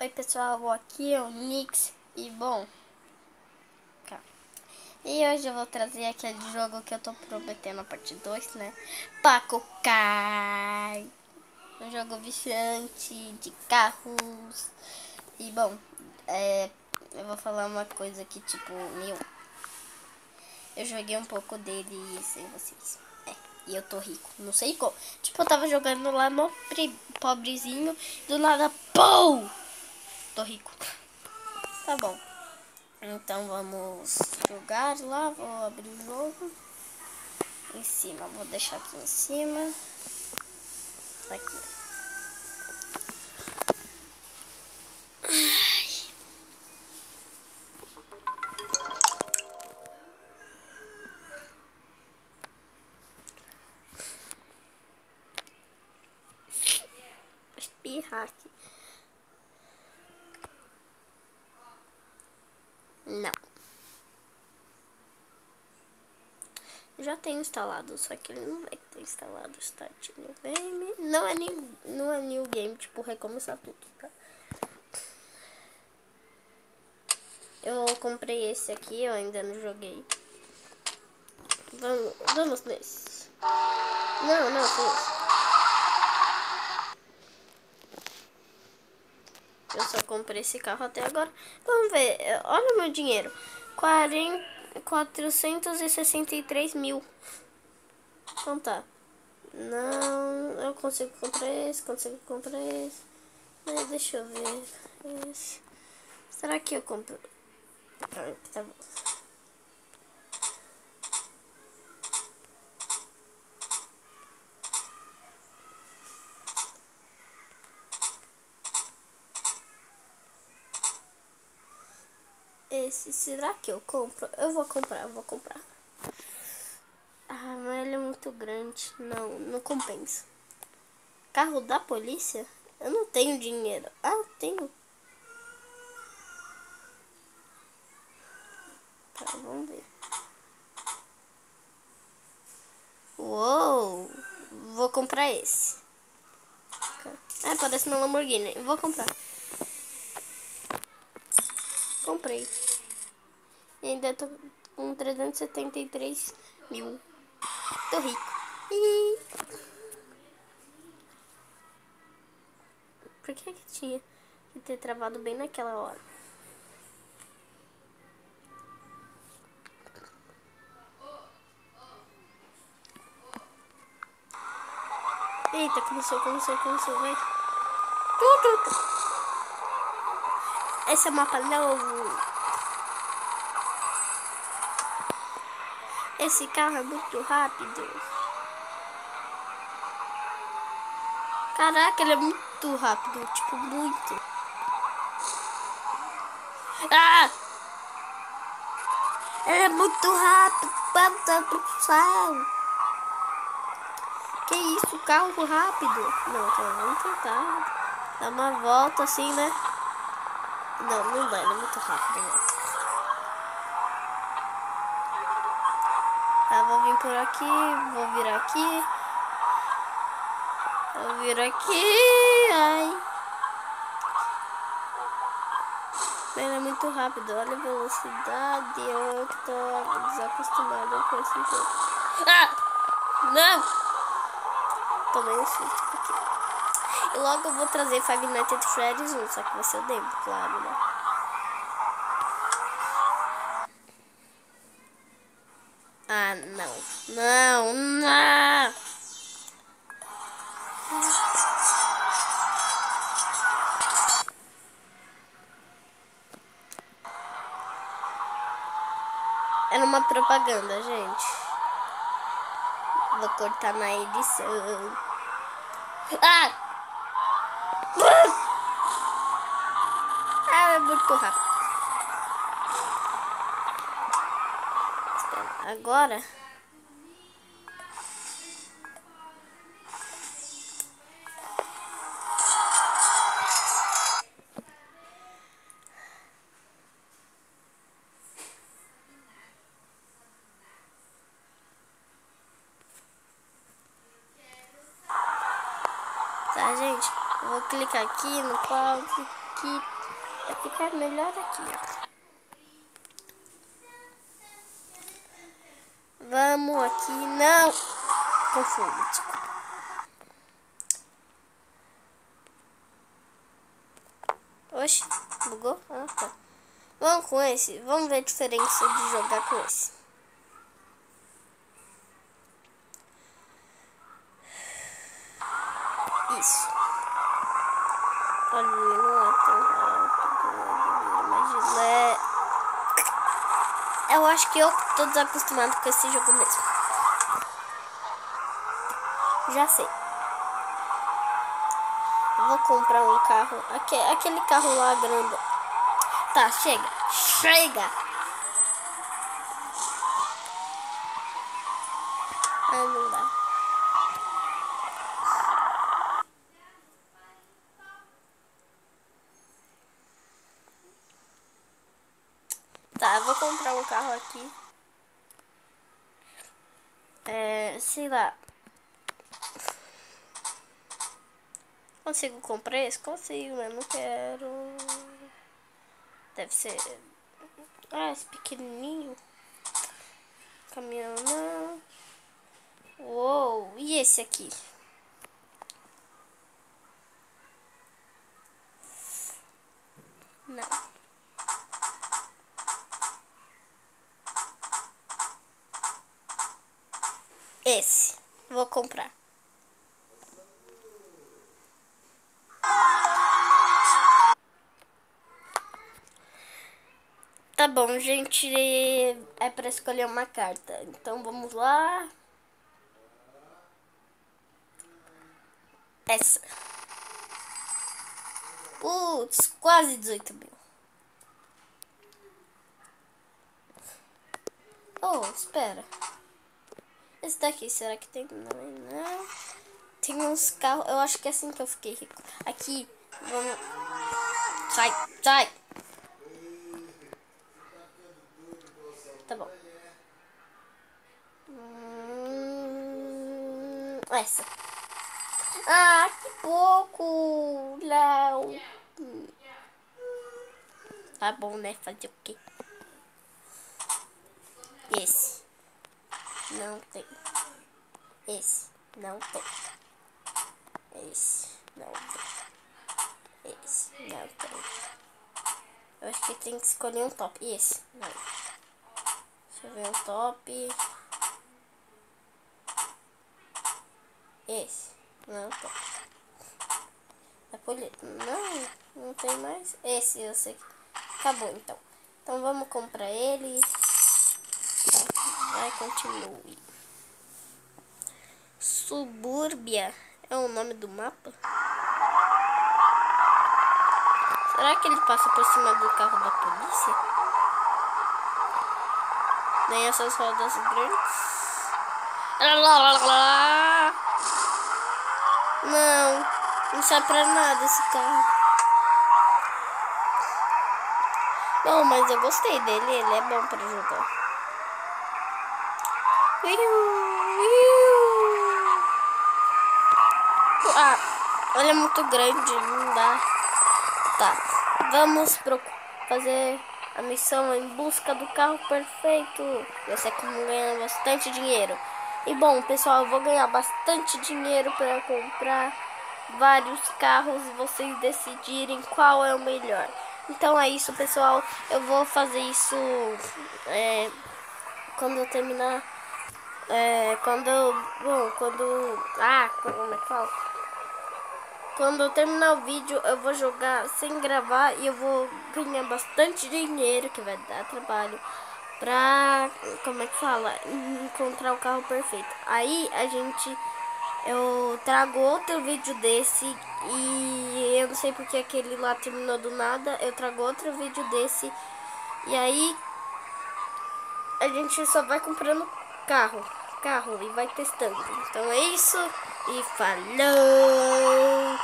Oi pessoal, aqui é o Nix e bom, e hoje eu vou trazer aquele jogo que eu tô prometendo a parte 2, né? Pacokai, um jogo viciante de carros. E bom, eu vou falar uma coisa que tipo, eu joguei um pouco dele sem vocês. E eu tô rico, não sei como. Tipo, eu tava jogando lá no pobrezinho, do nada, POU! Tô rico. Tá bom. Então vamos jogar lá, vou abrir o jogo. Em cima, vou deixar aqui em cima. Aqui. Vou espirrar aqui. Não. Já tenho instalado, só que ele não vai ter instalado o Start New Game. Não é New Game, tipo, recomeçar tudo, tá? Eu comprei esse aqui, eu ainda não joguei. Vamos nesse. Não, foi esse. Eu só comprei esse carro até agora. Vamos ver, olha o meu dinheiro. 463 mil. Então tá. Não, eu consigo comprar esse, consigo comprar esse. Mas deixa eu ver. Esse. Será que eu compro? Tá bom. Esse, será que eu compro? Eu vou comprar. Ah, mas ele é muito grande. Não compensa. Carro da polícia? Eu não tenho dinheiro. Ah, eu tenho. Tá, vamos ver. Uou! Vou comprar esse. Ah, parece uma Lamborghini. Vou comprar. Comprei. E ainda tô com 373 mil. Tô rico. Por que tinha que ter travado bem naquela hora? Eita, começou, vai. Esse é o mapa novo. Esse carro é muito rápido. Caraca, ele é muito rápido. Tipo, muito. Ah! Ele é muito rápido. Bota pro céu. Que isso, carro rápido. Não, vamos tentar dar uma volta assim, né? Não dá, ele é muito rápido, né? Tá, vou vir por aqui, vou virar aqui. Vou vir aqui. Ai. Ele é muito rápido, olha a velocidade. Eu que tô desacostumada com esse jogo. Ah! Não! Tomei um susto aqui. E logo eu vou trazer Five Nights at Freddy's 1, só que vai ser o demo, claro, né? Ah, não. Era uma propaganda, gente. Vou cortar na edição. Ah! Ah, é muito rápido. Espera, agora... Tá, gente? Eu vou clicar aqui no pause. que vai ficar melhor aqui, ó. Vamos aqui, não. Confundo, desculpa. Oxe, bugou? Ah, tá. Vamos com esse. Vamos ver a diferença de jogar com esse. Isso. Olha, não é tão rápido, mas é... Eu acho que eu tô desacostumado com esse jogo mesmo. Já sei. Eu vou comprar um carro. Aquele carro lá grande. Tá, chega. Chega! Ah, não dá. Tá, eu vou comprar um carro aqui. Sei lá. Consigo comprar esse? Consigo, mas não quero. Deve ser... Ah, esse pequenininho. Caminhão não. Uou, e esse aqui? Não. Esse. Vou comprar. Tá bom, gente. É pra escolher uma carta. Então vamos lá. Essa. Putz, quase 18 mil. Oh, espera. Esse daqui, será que tem? Não. Tem uns carros. Eu acho que é assim que eu fiquei rico. Aqui, vamos. Sai. Tá bom. Essa. Ah, que pouco. Não. Tá bom, né? Fazer o quê? Esse. Não tem. Esse. Não tem. Esse. Não tem. Esse. Não tem. Eu acho que tem que escolher um top. Esse. Não. Deixa eu ver um top. Esse. Não tem. Não tem mais. Esse eu sei que... Acabou, então. Então vamos comprar ele. Vai, continue. Subúrbia é o nome do mapa? Será que ele passa por cima do carro da polícia? Nem essas rodas grandes. Não serve pra nada esse carro. Bom, mas eu gostei dele. Ele é bom pra jogar. Ah, ele é muito grande, não dá. Tá, vamos fazer a missão em busca do carro perfeito. Eu sei que vou ganhar bastante dinheiro. E bom, pessoal, eu vou ganhar bastante dinheiro para comprar vários carros e vocês decidirem qual é o melhor. Então é isso, pessoal. Eu vou fazer isso quando eu terminar. Como é que fala? Quando eu terminar o vídeo, eu vou jogar sem gravar e eu vou ganhar bastante dinheiro, que vai dar trabalho, pra, como é que fala? Encontrar o carro perfeito. Aí eu trago outro vídeo desse e eu não sei porque aquele lá terminou do nada. Eu trago outro vídeo desse e aí a gente só vai comprando carro e vai testando. Então é isso e falou!